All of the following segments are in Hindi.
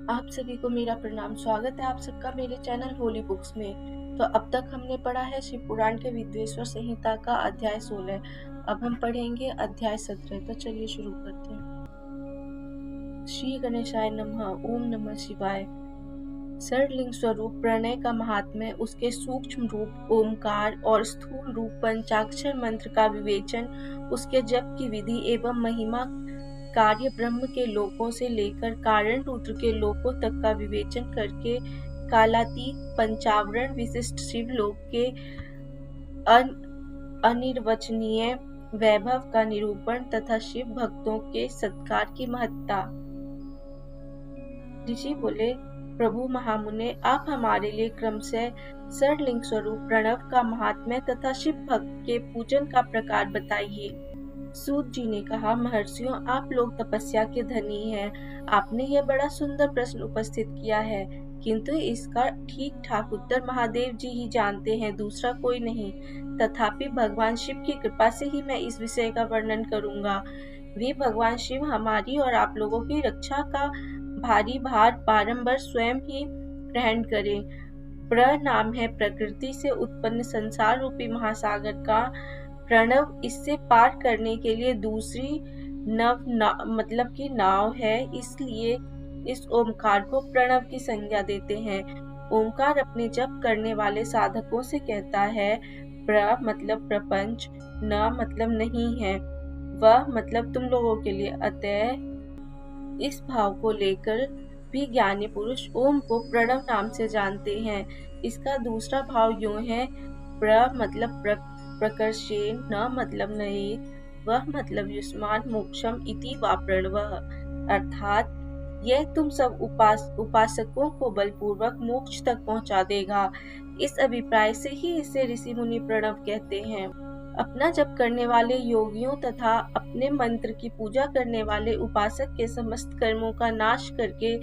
आप सभी को मेरा प्रणाम। स्वागत है आप सबका मेरे चैनल होली बुक्स में। तो अब तक हमने पढ़ा है शिव पुराण के विद्वेश्वर संहिता का अध्याय 16। अब हम पढ़ेंगे अध्याय 17। तो चलिए शुरू करते हैं। श्री गणेशाय नमः। ओम नमः शिवाय। सरलिंग स्वरूप प्रणय का महात्म्य, उसके सूक्ष्म रूप ओमकार और स्थूल रूप पंचाक्षर मंत्र का विवेचन, उसके जप की विधि एवं महिमा, कार्य ब्रह्म के लोकों से लेकर कारण रुद्र के लोकों तक का विवेचन करके कालातीत पंचावरण विशिष्ट शिवलोक के अनिर्वचनीय वैभव का निरूपण तथा शिव भक्तों के सत्कार की महत्ता। ऋषि बोले, प्रभु महामुने, आप हमारे लिए क्रमशः सरलिंग स्वरूप प्रणव का महात्म्य तथा शिव भक्त के पूजन का प्रकार बताइए। सूत जी ने कहा, महर्षियों, आप लोग तपस्या के धनी हैं। आपने यह बड़ा सुंदर प्रश्न उपस्थित किया है, किंतु इसका ठीक ठाक उत्तर महादेव जी ही जानते हैं, दूसरा कोई नहीं। तथापि भगवान शिव की कृपा से ही मैं इस विषय का वर्णन करूंगा। वे भगवान शिव हमारी और आप लोगों की रक्षा का भारी भार बारंबार स्वयं ही ग्रहण करें। नाम है प्रकृति से उत्पन्न संसार रूपी महासागर का। प्रणव इससे पार करने के लिए दूसरी मतलब की नाव है, इसलिए इस ओमकार को प्रणव की संज्ञा देते हैं। ओमकार अपने जप करने वाले साधकों से कहता है, प्र मतलब प्रपंच, न मतलब नहीं है, वह मतलब तुम लोगों के लिए। अतः इस भाव को लेकर भी ज्ञानी पुरुष ओम को प्रणव नाम से जानते हैं। इसका दूसरा भाव यूं है, प्र मतलब प्रकर्षेण, न मतलब नहीं, वह मतलब युष्मान मोक्षम इति वा प्रणवः, अर्थात यह तुम सब उपासकों को बलपूर्वक मोक्ष तक पहुंचा देगा। इस अभिप्राय से ही इसे ऋषि मुनि प्रणव कहते हैं। अपना जप करने वाले योगियों तथा अपने मंत्र की पूजा करने वाले उपासक के समस्त कर्मों का नाश करके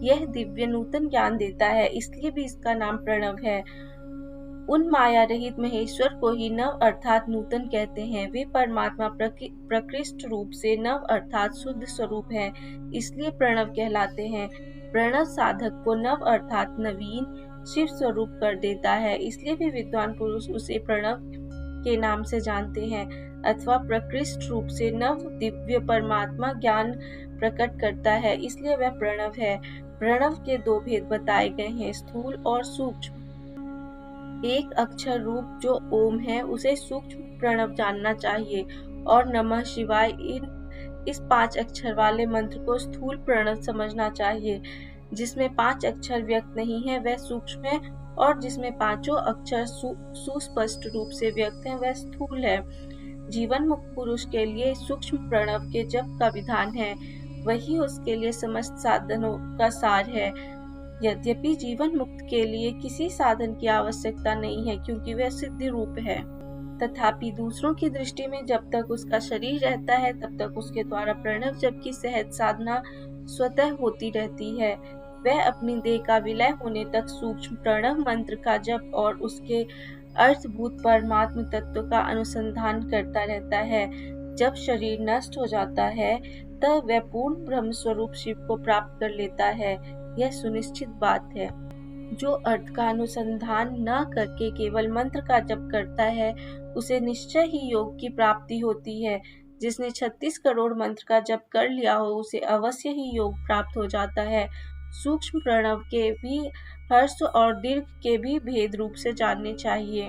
यह दिव्य नूतन ज्ञान देता है, इसलिए भी इसका नाम प्रणव है। उन माया रहित महेश्वर को ही नव अर्थात नूतन कहते हैं। वे परमात्मा प्रकृष्ट रूप से नव अर्थात शुद्ध स्वरूप है, इसलिए प्रणव कहलाते हैं। प्रणव साधक को नव अर्थात नवीन शिव स्वरूप कर देता है, इसलिए भी विद्वान पुरुष उसे प्रणव के नाम से जानते हैं, अथवा प्रकृष्ट रूप से नव दिव्य परमात्मा ज्ञान प्रकट करता है, इसलिए वह प्रणव है। प्रणव के दो भेद बताए गए हैं, स्थूल और सूक्ष्म। एक अक्षर रूप जो ओम है उसे सूक्ष्म प्रणव जानना चाहिए, और नमः शिवाय इस 5 अक्षर वाले मंत्र को स्थूल प्रणव समझना चाहिए। जिसमें 5 अक्षर व्यक्त नहीं है वह सूक्ष्म है, और जिसमें 5 अक्षर सुस्पष्ट रूप से व्यक्त है वह स्थूल है। जीवन मुक्त पुरुष के लिए सूक्ष्म प्रणव के जप का विधान है, वही उसके लिए समस्त साधनों का सार है। यद्यपि जीवन मुक्त के लिए किसी साधन की आवश्यकता नहीं है, क्योंकि वह सिद्धि रूप है। तथापि दूसरों की दृष्टि में जब तक उसका शरीर रहता है तब तक उसके द्वारा प्रणव जप की सहज साधना स्वतः होती रहती है। वह अपनी देह का विलय होने तक सूक्ष्म प्रणव मंत्र का जप और उसके अर्थभूत परमात्म तत्व का अनुसंधान करता रहता है। जब शरीर नष्ट हो जाता है तब वह पूर्ण ब्रह्म स्वरूप शिव को प्राप्त कर लेता है, यह सुनिश्चित बात है। जो अर्थ का अनुसंधान न करके केवल मंत्र का जप करता है उसे निश्चय ही योग की प्राप्ति होती है। जिसने 36 करोड़ मंत्र का जप कर लिया हो उसे अवश्य ही योग प्राप्त हो जाता है। सूक्ष्म प्रणव के भी हर्ष और दीर्घ के भी भेद रूप से जानने चाहिए।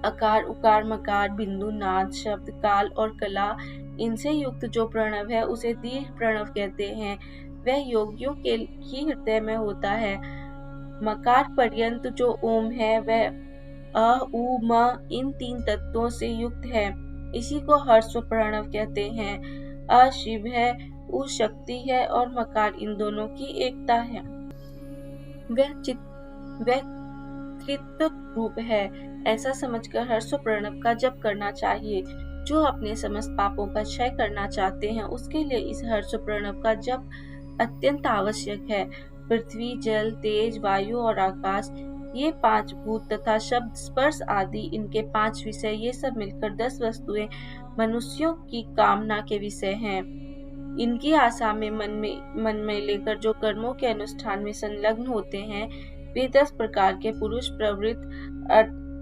अकार, उकार, मकार, बिंदु, नाद, शब्द, काल और कला, इनसे युक्त जो प्रणव है उसे दीर्घ प्रणव कहते हैं। वह योगियों के ही हृदय में होता है। मकार पर्यंत जो ओम है वह अ, उ, म इन 3 तत्वों से युक्त है। इसी को हर्ष प्रणव कहते हैं। अ शिव है, उ शक्ति है और मकार इन दोनों की एकता है। वह त्रित्व रूप है। ऐसा समझकर हर्ष प्रणव का जप करना चाहिए। जो अपने समस्त पापों का क्षय करना चाहते हैं उसके लिए इस हर्ष प्रणव का जप अत्यंत आवश्यक है। पृथ्वी, जल, तेज, वायु और आकाश, ये 5 भूत तथा शब्द, स्पर्श आदि इनके 5 विषय, ये सब मिलकर 10 वस्तुएं मनुष्यों की कामना के विषय हैं। इनकी आशा में मन में लेकर जो कर्मों के अनुष्ठान में संलग्न होते हैं, वे 10 प्रकार के पुरुष प्रवृत्त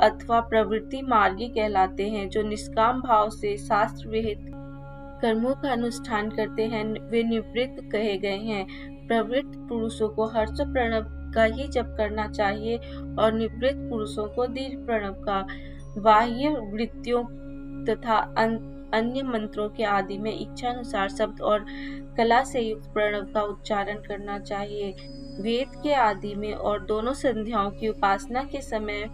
अथवा प्रवृत्ति मार्गी कहलाते हैं। जो निष्काम भाव से शास्त्र विहित कर्मों का अनुष्ठान करते हैं, वे निवृत्त कहे गए हैं। प्रवृत्त पुरुषों को हर्ष प्रणव का ही जप करना चाहिए और निवृत्त पुरुषों को दीर्घ प्रणव का। बाह्य वृत्तियों तथा अन्य मंत्रों के आदि में इच्छानुसार शब्द और कला से युक्त प्रणव का उच्चारण करना चाहिए। वेद के आदि में और दोनों संध्याओं की उपासना के समय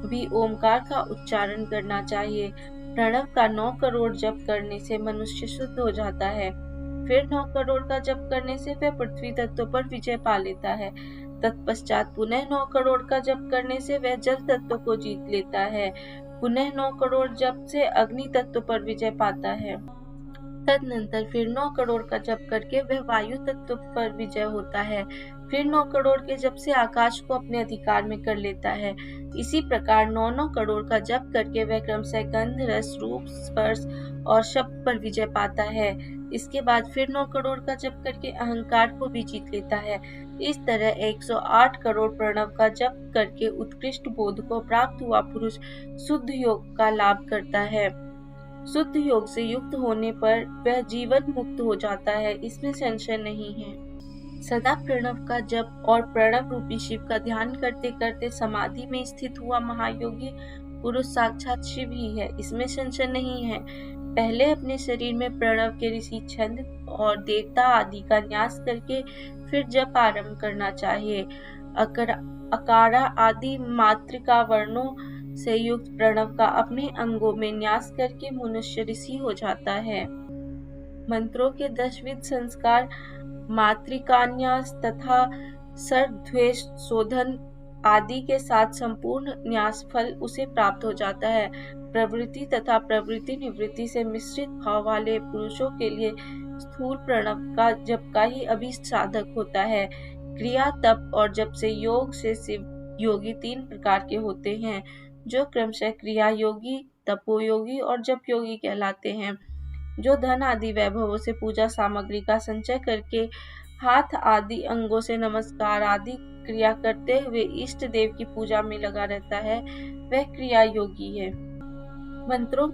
भी ओमकार का उच्चारण करना चाहिए। प्रणव का 9 करोड़ जप करने से मनुष्य शुद्ध हो जाता है। फिर 9 करोड़ का जप करने से वह पृथ्वी तत्व पर विजय पा लेता है। तत्पश्चात पुनः 9 करोड़ का जप करने से वह जल तत्व को जीत लेता है। पुनः 9 करोड़ जप से अग्नि तत्व पर विजय पाता है। तदनंतर फिर 9 करोड़ का जप करके वह वायु तत्व पर विजय होता है। फिर 9 करोड़ के जप से आकाश को अपने अधिकार में कर लेता है। इसी प्रकार 9 करोड़ का जप करके वह क्रमशः गंध, रस, रूप, स्पर्श और शब्द पर विजय पाता है। इसके बाद फिर 9 करोड़ का जप करके अहंकार को भी जीत लेता है। इस तरह 108 करोड़ प्रणव का जप करके उत्कृष्ट बोध को प्राप्त हुआ पुरुष शुद्ध योग का लाभ करता है। शुद्ध योग से युक्त होने पर वह जीवन मुक्त हो जाता है, इसमें संशय नहीं है। सदा प्रणव का जप और प्रणव रूपी शिव का ध्यान करते करते समाधि में स्थित हुआ महायोगी पुरुष साक्षात शिव ही है, इसमें संशय नहीं है। पहले अपने शरीर में प्रणव के ऋषि छंद और देवता आदि का न्यास करके फिर जप आरंभ करना चाहिए। अकारा आदि मातृका वर्णों से युक्त प्रणव का अपने अंगों में न्यास करके मनुष्य ऋषि हो जाता है। मंत्रों के 10 विध संस्कार मातृकान्यास तथा सर्वद्वेष शोधन आदि के साथ संपूर्ण न्यास फल उसे प्राप्त हो जाता है। प्रवृत्ति तथा प्रवृत्ति निवृत्ति से मिश्रित भाव वाले पुरुषों के लिए स्थूल प्रणव का जप का ही अभीष्ट साधक होता है। क्रिया, तप और जप से योग से शिव योगी 3 प्रकार के होते हैं, जो क्रमशः क्रिया योगी, तपोयोगी और जप योगी कहलाते हैं। जो धन आदि वैभवों से पूजा सामग्री का संचय करके हाथ आदि अंगों से नमस्कार आदि क्रिया करते हुए इष्ट देव की पूजा में लगा रहता है, वह क्रिया योगी है। मंत्रों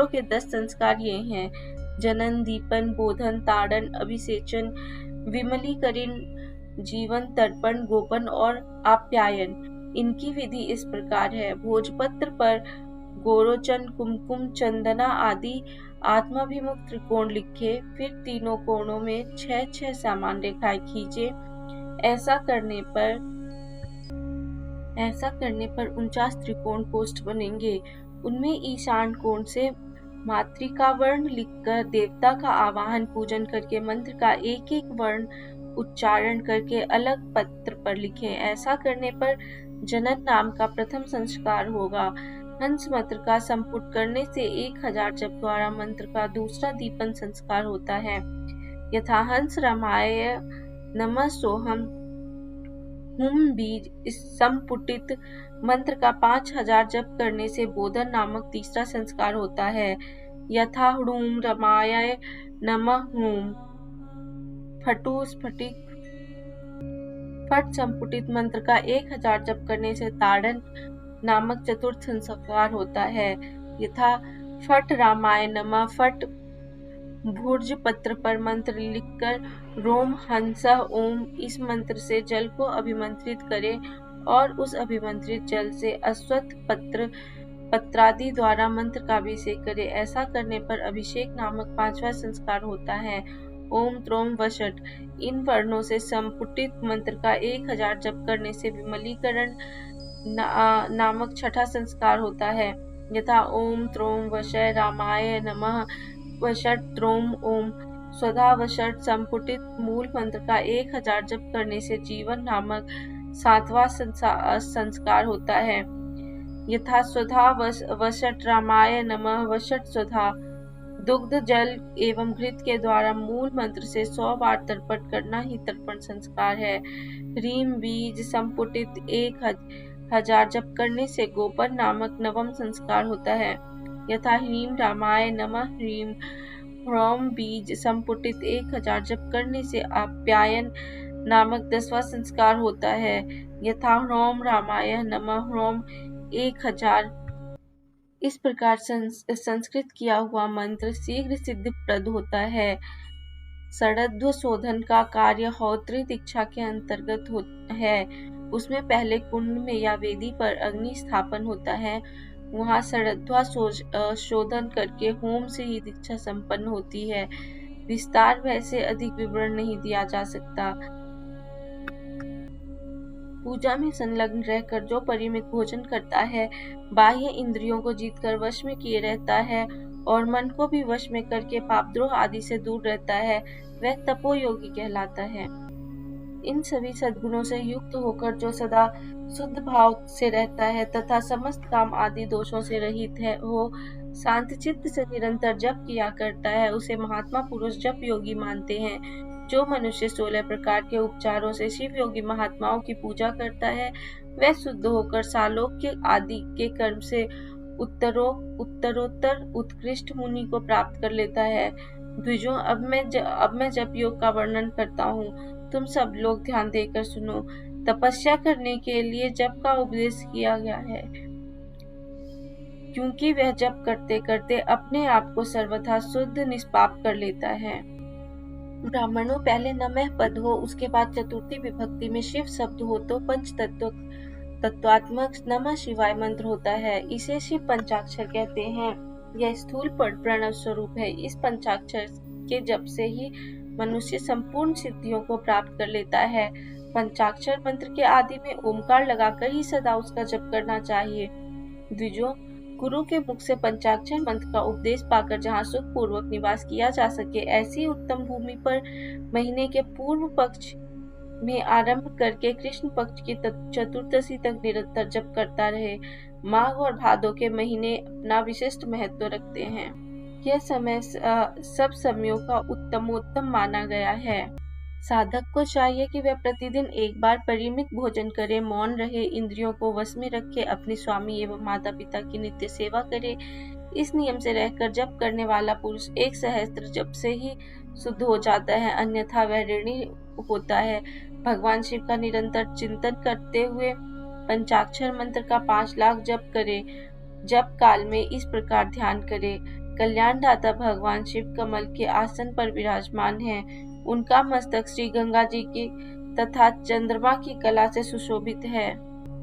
के 10 संस्कार ये हैं: जनन, दीपन, बोधन, ताड़न, अभिषेचन, विमलीकरण, जीवन, तर्पण, गोपन और आप्यायन। इनकी विधि इस प्रकार है: भोजपत्र पर गोरोचन, कुमकुम, चंदना आदि आत्माभिमुख त्रिकोण लिखे, फिर तीनों कोणों में 6-6 समान रेखाएं खींचे। ऐसा करने पर 49 त्रिकोण कोष्ठ बनेंगे। उनमें ईशान कोण से मातृका वर्ण लिखकर देवता का आवाहन पूजन करके मंत्र का एक एक वर्ण उच्चारण करके अलग पत्र पर लिखें। ऐसा करने पर जनन नाम का प्रथम संस्कार होगा। हंस मंत्र का संपुट करने से 1000 जप द्वारा मंत्र का दूसरा दीपन संस्कार होता है। यथा हंस रामाय नमः सोहम हुम बीज इस संपुटित मंत्र का 5000 जप करने से बोधन नामक तीसरा संस्कार होता है। यथा ह्रूम रमाय नमः हुम फटु स्फटिक फट संपुटित मंत्र का 1000 जप करने से ताड़न नामक चतुर्थ संस्कार होता है। यथा फट रामाय नमः फट भुर्ज पत्र पर मंत्र लिखकर रोम हंसः ओम इस मंत्र से जल को अभिमंत्रित करें और उस अभिमंत्रित जल से अश्वत्थ पत्रादि द्वारा मंत्र का अभिषेक करें। ऐसा करने पर अभिषेक नामक 5वां संस्कार होता है। ओम त्रोम वषट इन वर्णों से संपुटित मंत्र का 1000 जप करने से विमलीकरण नामक 6ठा संस्कार होता है। यथा ओम त्रोम वशय रामाय नमः वषट त्रोम ओम स्वधा वषट संपुटित मूल मंत्र का 1000 जप करने से जीवन नामक 7वां संस्कार होता है। यथा स्वधा वषट रामाय नमः वषट स्वधा दुग्ध जल एवं घृत के द्वारा मूल मंत्र से 100 बार तर्पण करना ही तर्पण संस्कार है। ह्रीम बीज संपुटित 1000 जप करने से गोपन नामक 9वां संस्कार होता है। यथा ह्रीम रामाय नमः ह्रीम ह्रौम बीज संपुटित 1000 जप करने से आप्यायन नामक 10वां संस्कार होता है। यथा ह्रौम रामाय नमः ह्रौम 1000। इस प्रकार संस्कृत किया हुआ मंत्र शीघ्र सिद्धिप्रद होता है। षडध्व शोधन का कार्य होत्री दीक्षा के अंतर्गत है। उसमें पहले कुंड में या वेदी पर अग्नि स्थापन होता है। वहां षडध्वा शोधन करके होम से ही दीक्षा संपन्न होती है। विस्तार वैसे अधिक विवरण नहीं दिया जा सकता। पूजा में संलग्न रहकर जो परिमित भोजन करता है, बाह्य इंद्रियों को जीतकर वश में किए रहता है और मन को भी वश में करके पापद्रोह आदि से दूर रहता है, वह तपोयोगी कहलाता है। इन सभी सद्गुणों से युक्त होकर जो सदा शुद्ध भाव से रहता है तथा समस्त काम आदि दोषों से रहित है, वो शांत चित्त से निरंतर जप किया करता है, उसे महात्मा पुरुष जप योगी मानते हैं। जो मनुष्य 16 प्रकार के उपचारों से शिव योगी महात्माओं की पूजा करता है, वह शुद्ध होकर सालोक्य आदि के कर्म से उत्तरोत्तर उत्कृष्ट मुनि को प्राप्त कर लेता है। द्विजों, अब मैं जप योग का वर्णन करता हूँ। तुम सब लोग ध्यान देकर सुनो। तपस्या करने के लिए जप का उपदेश किया गया है, क्योंकि वह जप करते करते अपने आप को सर्वथा शुद्ध निष्पाप कर लेता है। ब्राह्मणों, पहले नमः पद हो, उसके बाद चतुर्थी विभक्ति में शिव शब्द हो तो पंच तत्वात्मक नमः शिवाय मंत्र होता है। इसे शिव पंचाक्षर कहते हैं। यह स्थूल प्रणव स्वरूप है। इस पंचाक्षर के जप से ही मनुष्य संपूर्ण सिद्धियों को प्राप्त कर लेता है। पंचाक्षर मंत्र के आदि में ओमकार लगाकर ही सदा उसका जप करना चाहिए। द्विजों, गुरु के मुख से पंचाक्षर मंत्र का उपदेश पाकर जहाँ सुख पूर्वक निवास किया जा सके, ऐसी उत्तम भूमि पर महीने के पूर्व पक्ष में आरंभ करके कृष्ण पक्ष की चतुर्दशी तक निरंतर जप करता रहे। माघ और भादों के महीने अपना विशिष्ट महत्व रखते हैं। यह समय सब समयों का उत्तमोत्तम माना गया है। साधक को चाहिए कि वह प्रतिदिन एक बार परिमित भोजन करे, मौन रहे, इंद्रियों को वश में रखे, अपने स्वामी एवं माता पिता की नित्य सेवा करे। इस नियम से रहकर जप करने वाला पुरुष 1 सहस्त्र जप से ही शुद्ध हो जाता है, अन्यथा वह ऋणी होता है। भगवान शिव का निरंतर चिंतन करते हुए पंचाक्षर मंत्र का 5 लाख जप करे। जप काल में इस प्रकार ध्यान करे। कल्याणदाता भगवान शिव कमल के आसन पर विराजमान है। उनका मस्तक श्री गंगा जी की तथा चंद्रमा की कला से सुशोभित है।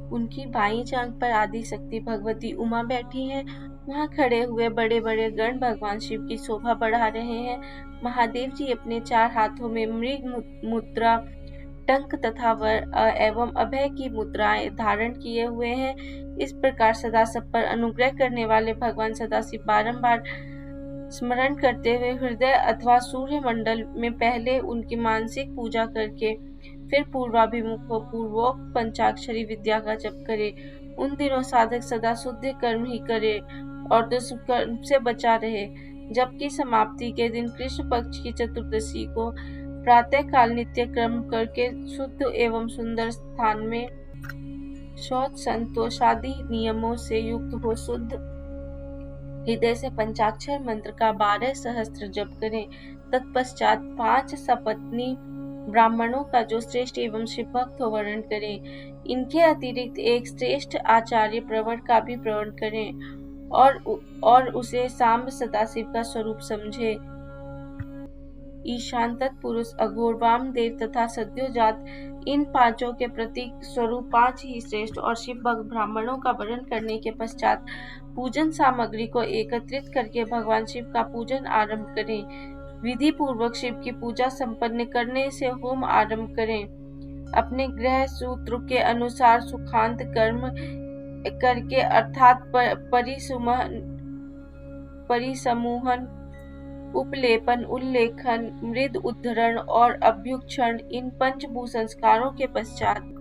उनकी बाईं जांघ पर आदि शक्ति भगवती उमा बैठी हैं। वहां खड़े हुए बड़े बड़े गण भगवान शिव की शोभा बढ़ा रहे हैं। महादेव जी अपने 4 हाथों में मृग मुद्रा, टंक तथा एवं अभय की मुद्राएं धारण किए हुए हैं। इस प्रकार सदा सब पर अनुग्रह करने वाले भगवान सदाशिव बारंबार स्मरण करते हुए हृदय अथवा सूर्य मंडल में पहले उनकी मानसिक पूजा करके फिर पूर्वाभिमुख हो पूर्वोक्त पंचाक्षरी विद्या का जप करे। उन दिनों साधक सदा शुद्ध कर्म ही करे और दुष्कर्म से बचा रहे। जप की समाप्ति के दिन कृष्ण पक्ष की चतुर्दशी को प्रातः काल नित्य कर्म करके शुद्ध एवं सुंदर स्थान में शौच संतोष आदि नियमों से युक्त हो शुद्ध हृदय से पंचाक्षर मंत्र का 12 सहस्त्र जप करें। तत्पश्चात 5 सपत्नी ब्राह्मणों का जो श्रेष्ठ एवं शिव भक्त हो वर्णन करें। इनके अतिरिक्त एक श्रेष्ठ आचार्य प्रवर का भी प्रवण करें और उसे सांब सदाशिव का स्वरूप समझे। ईशान तत्पुरुष, अघोर, वामदेव तथा सद्योजात, इन 5 के प्रतीक स्वरूप 5 ही श्रेष्ठ और शिव भक्त ब्राह्मणों का वर्णन करने के पश्चात पूजन सामग्री को एकत्रित करके भगवान शिव का पूजन आरंभ करें। विधि पूर्वक शिव की पूजा संपन्न करने से होम आरंभ करें। अपने गृह सूत्र के अनुसार सुखांत कर्म करके अर्थात परिसमूहन, उपलेपन, उल्लेखन, मृद उद्धरण और अभ्युक्षण, इन 5 भू संस्कारों के पश्चात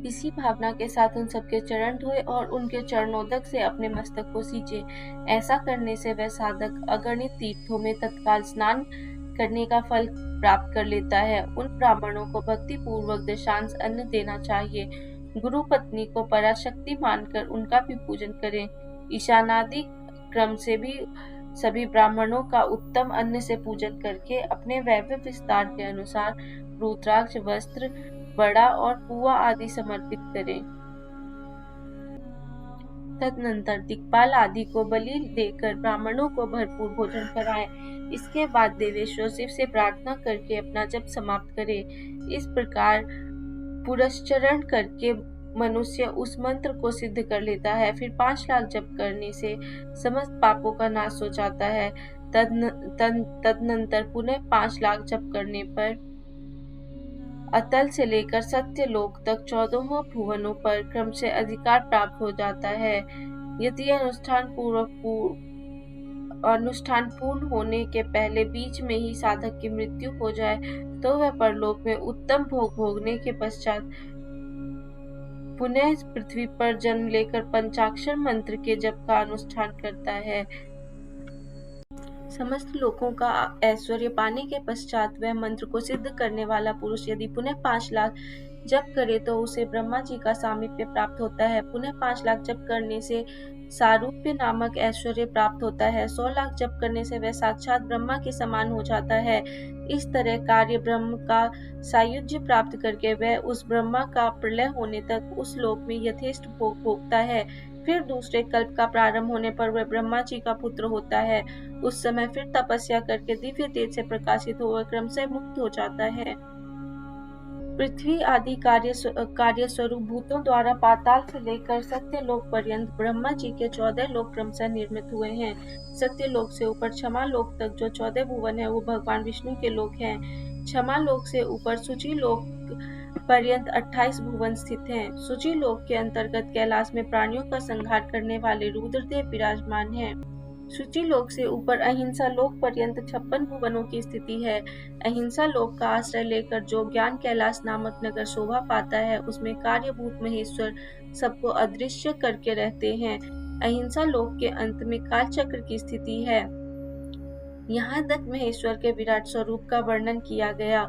इसी भावना के साथ उन सबके चरण धोए और उनके चरणोदक से अपने मस्तक को सींचे। ऐसा करने से वह साधक अगणित तीर्थों में तत्काल स्नान करने का फल प्राप्त कर लेता है। उन ब्राह्मणों को भक्ति पूर्वक दशांश अन्न देना चाहिए। गुरु पत्नी को पराशक्ति मानकर उनका भी पूजन करें। ईशानादि क्रम से भी सभी ब्राह्मणों का उत्तम अन्न से पूजन करके अपने वैभव विस्तार के अनुसार रुद्राक्ष वस्त्र, बड़ा और पुआ आदि समर्पित करें। तदनंतर दिक्पाल आदि को बलि देकर ब्राह्मणों को भरपूर भोजन कराएं। इसके बाद देवेश्वर शिव से प्रार्थना करके अपना जप समाप्त करें। इस प्रकार पुरस्चरण करके मनुष्य उस मंत्र को सिद्ध कर लेता है। फिर 5 लाख जप करने से समस्त पापों का नाश हो जाता है। तदनंतर पुनः 5 लाख जप करने पर अतल से लेकर सत्यलोक तक 14 भुवनों पर क्रम से अधिकार प्राप्त हो जाता है। यदि अनुष्ठान पूर्ण होने के पहले बीच में ही साधक की मृत्यु हो जाए तो वह परलोक में उत्तम भोग भोगने के पश्चात पुनः पृथ्वी पर जन्म लेकर पंचाक्षर मंत्र के जप का अनुष्ठान करता है। समस्त लोकों का ऐश्वर्य पाने के पश्चात वह मंत्र को सिद्ध करने वाला पुरुष यदि पुनः 5 लाख जप करे तो उसे ब्रह्मा जी का सामीप्य प्राप्त होता है। पुनः 5 लाख जप करने से सारूप्य नामक ऐश्वर्य प्राप्त होता है। 100 लाख जप करने से वह साक्षात ब्रह्मा के समान हो जाता है। इस तरह कार्य ब्रह्म का सायुज्य प्राप्त करके वह उस ब्रह्मा का प्रलय होने तक उस लोक में यथेष्ट भोग भोगता है। फिर दूसरे कल्प का प्रारंभ होने पर वह ब्रह्मा जी का पुत्र होता है। उस समय फिर तपस्या करके दिव्य तेज से प्रकाशित होकर क्रमशः मुक्त हो जाता है। पृथ्वी आदि कार्य स्वरूप भूतों द्वारा पाताल से लेकर सत्यलोक पर्यंत ब्रह्मा जी के 14 लोक क्रमशः निर्मित हुए हैं। सत्यलोक से ऊपर क्षमा लोक तक जो 14 भुवन है वो भगवान विष्णु के लोक हैं। क्षमा लोक से ऊपर सूची लोक पर्यंत 28 भुवन स्थित हैं। सूची लोक के अंतर्गत कैलाश में प्राणियों का संहार करने वाले रुद्रदेव विराजमान हैं। सूची लोक से ऊपर अहिंसा लोक पर्यंत 56 भुवनों की स्थिति है। अहिंसा लोक का आश्रय लेकर जो ज्ञान कैलाश नामक नगर शोभा पाता है उसमें कार्यभूत महेश्वर सबको अदृश्य करके रहते हैं। अहिंसा लोक के अंत में काल चक्र की स्थिति है। यहाँ तक महेश्वर के विराट स्वरूप का वर्णन किया गया।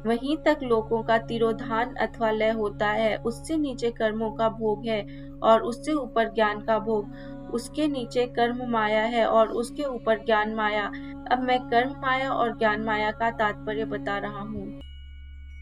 वहीं तक लोकों का तिरोधान अथवा लय होता है। उससे नीचे कर्मों का भोग है और उससे ऊपर ज्ञान का भोग। उसके नीचे कर्म माया है और उसके ऊपर ज्ञान माया। अब मैं कर्म माया और ज्ञान माया का तात्पर्य बता रहा हूँ।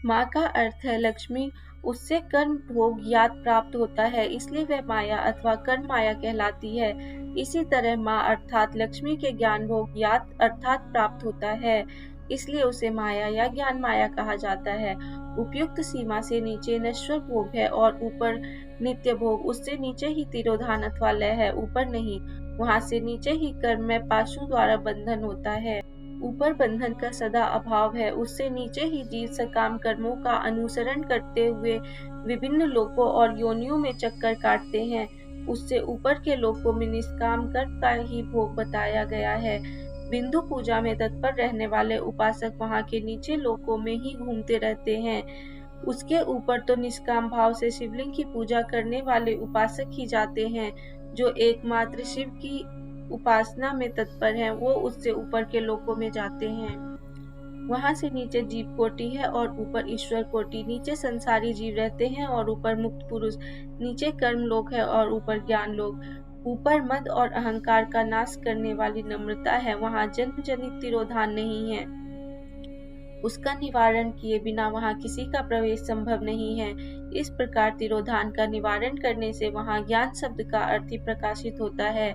माँ का अर्थ है लक्ष्मी। उससे कर्म भोग याद प्राप्त होता है, इसलिए वह माया अथवा कर्म माया कहलाती है। इसी तरह माँ अर्थात लक्ष्मी के ज्ञान भोग याद अर्थात प्राप्त होता है, इसलिए उसे माया या ज्ञान माया कहा जाता है। उपयुक्त सीमा से नीचे नश्वर भोग है और ऊपर नित्य भोग। उससे नीचे ही तिरोधान अथवा लय है, ऊपर नहीं। वहां से नीचे ही कर्म में पाशु द्वारा बंधन होता है, ऊपर बंधन का सदा अभाव है। उससे नीचे ही जीव सकाम कर्मों का अनुसरण करते हुए विभिन्न लोकों और योनियों में चक्कर काटते हैं। उससे ऊपर के लोकों में निष्काम कर्म का ही भोग बताया गया है। बिंदु पूजा में तत्पर रहने वाले उपासक वहां के नीचे लोकों में ही घूमते रहते हैं। उसके ऊपर तो निष्काम भाव से शिवलिंग की पूजा करने वाले उपासक ही जाते हैं। जो एकमात्र शिव की उपासना में तत्पर हैं, वो उससे ऊपर के लोकों में जाते हैं। वहां से नीचे जीव कोटि है और ऊपर ईश्वर कोटि। नीचे संसारी जीव रहते हैं और ऊपर मुक्त पुरुष। नीचे कर्म लोक है और ऊपर ज्ञान लोक। ऊपर मद और अहंकार का नाश करने वाली नम्रता है। वहां जन्म जनित तिरोधान नहीं है। उसका निवारण किए बिना वहां किसी का प्रवेश संभव नहीं है। इस प्रकार तिरोधान का निवारण करने से वहां ज्ञान शब्द का अर्थ ही प्रकाशित होता है।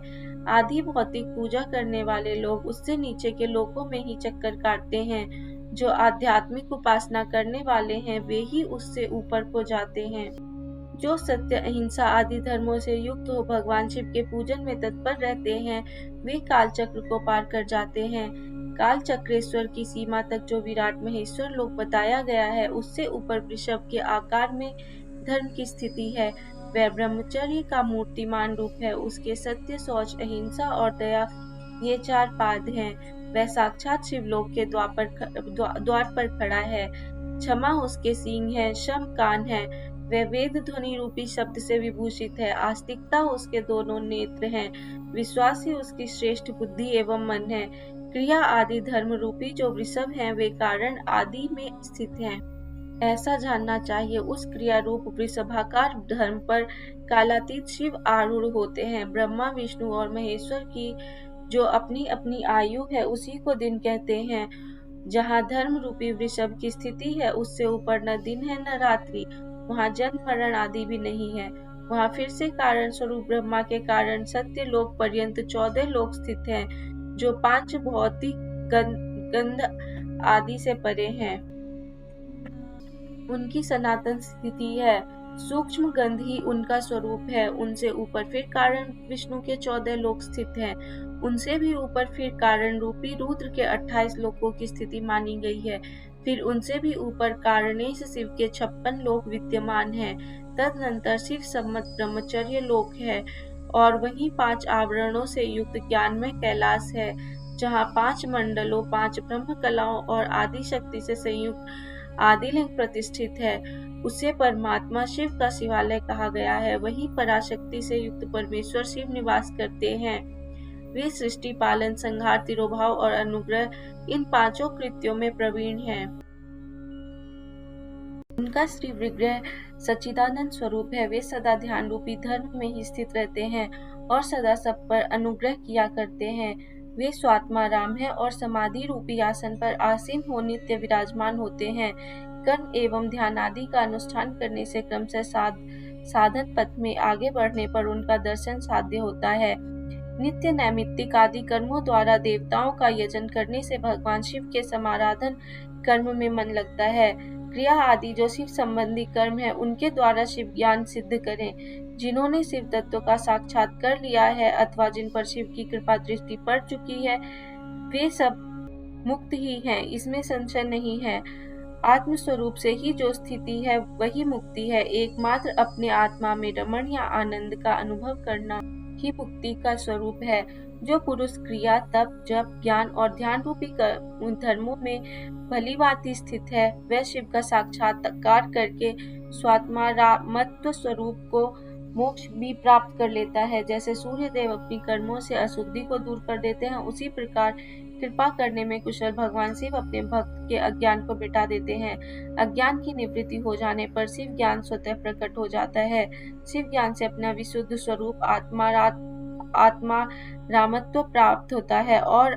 आदि भौतिक पूजा करने वाले लोग उससे नीचे के लोकों में ही चक्कर काटते हैं। जो आध्यात्मिक उपासना करने वाले हैं वे ही उससे ऊपर को जाते हैं। जो सत्य अहिंसा आदि धर्मों से युक्त हो भगवान शिव के पूजन में तत्पर रहते हैं वे काल चक्र को पार कर जाते हैं। काल चक्रेश्वर की सीमा तक जो विराट महेश्वर लोक बताया गया है उससे ऊपर वृषभ के आकार में धर्म की स्थिति है। वह ब्रह्मचर्य का मूर्तिमान रूप है। उसके सत्य, शौच, अहिंसा और दया ये 4 पाद हैं। वह साक्षात शिवलोक के द्वार पर खड़ा है। क्षमा उसके सींग है, शम कान है। वह वेद ध्वनि रूपी शब्द से विभूषित है। आस्तिकता उसके दोनों नेत्र हैं। विश्वास ही उसकी श्रेष्ठ बुद्धि एवं मन है। क्रिया आदि धर्म रूपी जो वृषभ हैं वे कारण आदि में स्थित हैं। ऐसा जानना चाहिए। उस क्रिया रूप वृषभाकार धर्म पर कालातीत शिव आरूढ़ होते हैं। ब्रह्मा, विष्णु और महेश्वर की जो अपनी अपनी आयु है उसी को दिन कहते हैं। जहाँ धर्म रूपी वृषभ की स्थिति है उससे ऊपर न दिन है न रात्रि, वहाँ जन्म मरण आदि भी नहीं है। वहाँ फिर से कारण स्वरूप ब्रह्मा के कारण सत्य लोक पर्यंत 14 लोक स्थित हैं, जो 5 भौतिक गंध आदि से परे हैं। उनकी सनातन स्थिति है। सूक्ष्म गंध ही उनका स्वरूप है। उनसे ऊपर फिर कारण विष्णु के 14 लोक स्थित हैं। उनसे भी ऊपर फिर कारण रूपी रुद्र के 28 लोकों की स्थिति मानी गई है। फिर उनसे भी ऊपर कारणेश शिव के 56 लोक विद्यमान हैं। तदनंतर शिव सम्मत ब्रह्मचर्य लोक है और वहीं 5 आवरणों से युक्त ज्ञानमय कैलाश है, जहाँ 5 मंडलों, 5 ब्रह्म कलाओं और आदि शक्ति से संयुक्त आदिलिंग प्रतिष्ठित है। उसे परमात्मा शिव का शिवालय कहा गया है। वही पराशक्ति से युक्त परमेश्वर शिव निवास करते हैं। वे सृष्टि, पालन, संहार, तिरोभाव और अनुग्रह इन 5 कृत्यों में प्रवीण हैं। उनका श्री विग्रह सच्चिदानंद स्वरूप है। वे सदा ध्यान रूपी धर्म में ही स्थित रहते हैं और सदा सब पर अनुग्रह किया करते हैं। वे स्वात्मा राम है और समाधि रूपी आसन पर आसीन हो नित्य विराजमान होते हैं। कर्म एवं ध्यान आदि का अनुष्ठान करने से क्रमशः साधन पथ में आगे बढ़ने पर उनका दर्शन साध्य होता है। नित्य नैमित्तिक आदि कर्मों द्वारा देवताओं का यजन करने से भगवान शिव के समाराधन कर्म में मन लगता है। क्रिया आदि जो शिव संबंधी कर्म है उनके द्वारा शिव ज्ञान सिद्ध करें। जिन्होंने शिव तत्व का साक्षात कर लिया है अथवा जिन पर शिव की कृपा दृष्टि पड़ चुकी है, वे सब मुक्त ही हैं, इसमें संशय नहीं है। आत्म स्वरूप से ही जो स्थिति है वही मुक्ति है। एकमात्र अपने आत्मा में रमण या आनंद का अनुभव करना ही मुक्ति का स्वरूप है। जो पुरुष क्रिया, तप, जप, ज्ञान और ध्यान रूपी धर्मों में भली भांति स्थित है, वह शिव का साक्षात्कार करके स्वात्मारामत्व स्वरूप को मोक्ष भी प्राप्त कर लेता है। जैसे सूर्य देव अपनी कर्मों से अशुद्धि को दूर कर देते हैं, उसी प्रकार कृपा करने में कुशल भगवान शिव अपने भक्त के अज्ञान को मिटा देते हैं। अज्ञान की निवृत्ति हो जाने पर शिव ज्ञान स्वतः प्रकट हो जाता है। शिव ज्ञान से अपना विशुद्ध स्वरूप आत्मा रामत्व प्राप्त होता है और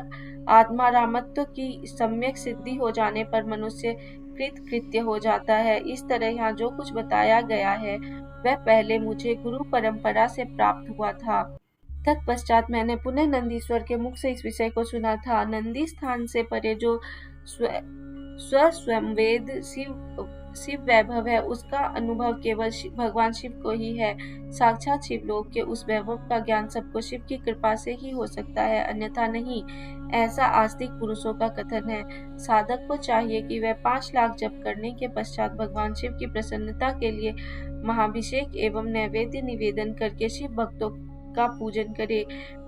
आत्मा रामत्व की सम्यक सिद्धि हो जाने पर मनुष्य कृत्य हो जाता है। इस तरह यहाँ जो कुछ बताया गया है वह पहले मुझे गुरु परंपरा से प्राप्त हुआ था। तत्पश्चात मैंने पुनः नंदीश्वर के मुख से इस विषय को सुना था। नंदी स्थान से परे जो स्वयंवेद शिव वैभव है, उसका अनुभव केवल भगवान शिव को ही है। साक्षात शिवलोक के उस वैभव का ज्ञान सबको शिव की कृपा से ही हो सकता है, अन्यथा नहीं, ऐसा आस्तिक पुरुषों का कथन है। साधक को चाहिए कि वह 5 लाख जप करने के पश्चात भगवान शिव की प्रसन्नता के लिए महाभिषेक एवं नैवेद्य निवेदन करके शिव भक्तों का पूजन करे।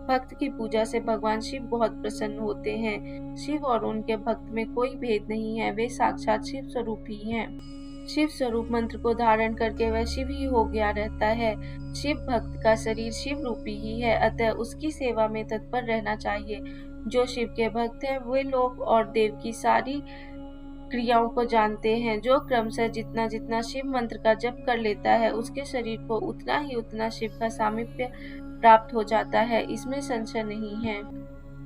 भक्त की पूजा से भगवान शिव बहुत प्रसन्न होते हैं। शिव और उनके भक्त में कोई भेद नहीं है, वे साक्षात शिव स्वरूप ही हैं। शिव स्वरूप मंत्र को धारण करके वह शिव ही हो गया रहता है। शिव भक्त का शरीर शिव रूपी ही है, अतः उसकी सेवा में तत्पर रहना चाहिए। जो शिव के भक्त हैं वे लोक और देव की सारी क्रियाओं को जानते हैं। जो क्रमशः जितना जितना शिव मंत्र का जप कर लेता है, उसके शरीर को उतना ही उतना शिव का सामीप्य प्राप्त हो जाता है, इसमें संशय नहीं है।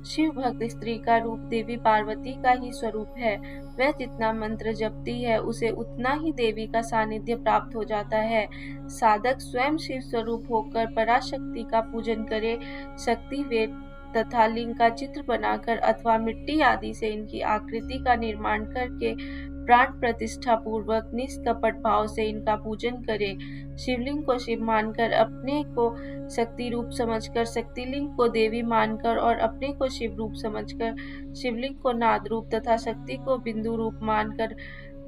शिव भक्त स्त्री का रूप देवी पार्वती का ही स्वरूप है। वह जितना मंत्र जपती है उसे उतना ही देवी का सानिध्य प्राप्त हो जाता है। साधक स्वयं शिव स्वरूप होकर पराशक्ति का पूजन करे। शक्ति वेद तथा लिंग का चित्र बनाकर अथवा मिट्टी आदि से इनकी आकृति का निर्माण करके प्राण प्रतिष्ठा पूर्वक निष्कपट भाव से इनका पूजन करे। शिवलिंग को शिव मानकर, अपने को शक्ति रूप समझकर, शक्तिलिंग को देवी मानकर और अपने को शिव रूप समझकर शिवलिंग को नाद रूप तथा शक्ति को बिंदु रूप मानकर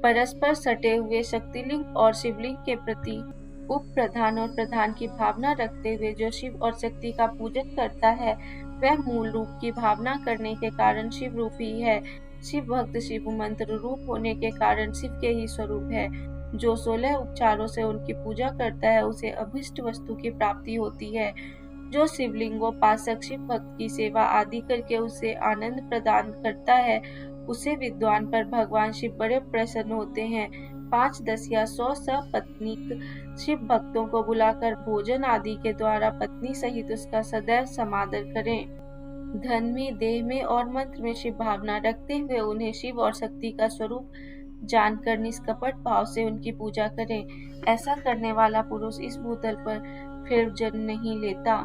परस्पर सटे हुए शक्तिलिंग और शिवलिंग के प्रति उप प्रधान और प्रधान की भावना रखते हुए जो शिव और शक्ति का पूजन करता है, वह मूल रूप की भावना करने के कारण शिव रूप ही है। शिव भक्त शिव मंत्र रूप होने के कारण शिव के ही स्वरूप है। जो 16 उपचारों से उनकी पूजा करता है उसे अभिष्ट वस्तु की प्राप्ति होती है। जो शिवलिंगोपासक शिव भक्त की सेवा आदि करके उसे आनंद प्रदान करता है, उसे विद्वान पर भगवान शिव बड़े प्रसन्न होते हैं। 5, 10 या 100 सपत्नीक शिव भक्तों को बुलाकर भोजन आदि के द्वारा पत्नी सहित उसका सदैव समादर करें। धन में, देह में और मंत्र में शिव भावना रखते हुए उन्हें शिव और शक्ति का स्वरूप जानकर निष्कपट भाव से उनकी पूजा करें। ऐसा करने वाला पुरुष इस भूतल पर फिर जन्म नहीं लेता।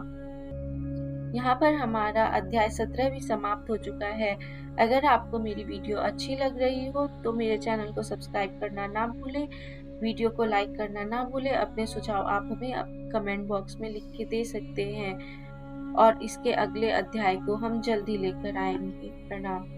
यहाँ पर हमारा अध्याय 17 भी समाप्त हो चुका है। अगर आपको मेरी वीडियो अच्छी लग रही हो तो मेरे चैनल को सब्सक्राइब करना ना भूलें, वीडियो को लाइक करना ना भूलें। अपने सुझाव आप हमें कमेंट बॉक्स में लिख के दे सकते हैं और इसके अगले अध्याय को हम जल्दी लेकर आएंगे। प्रणाम।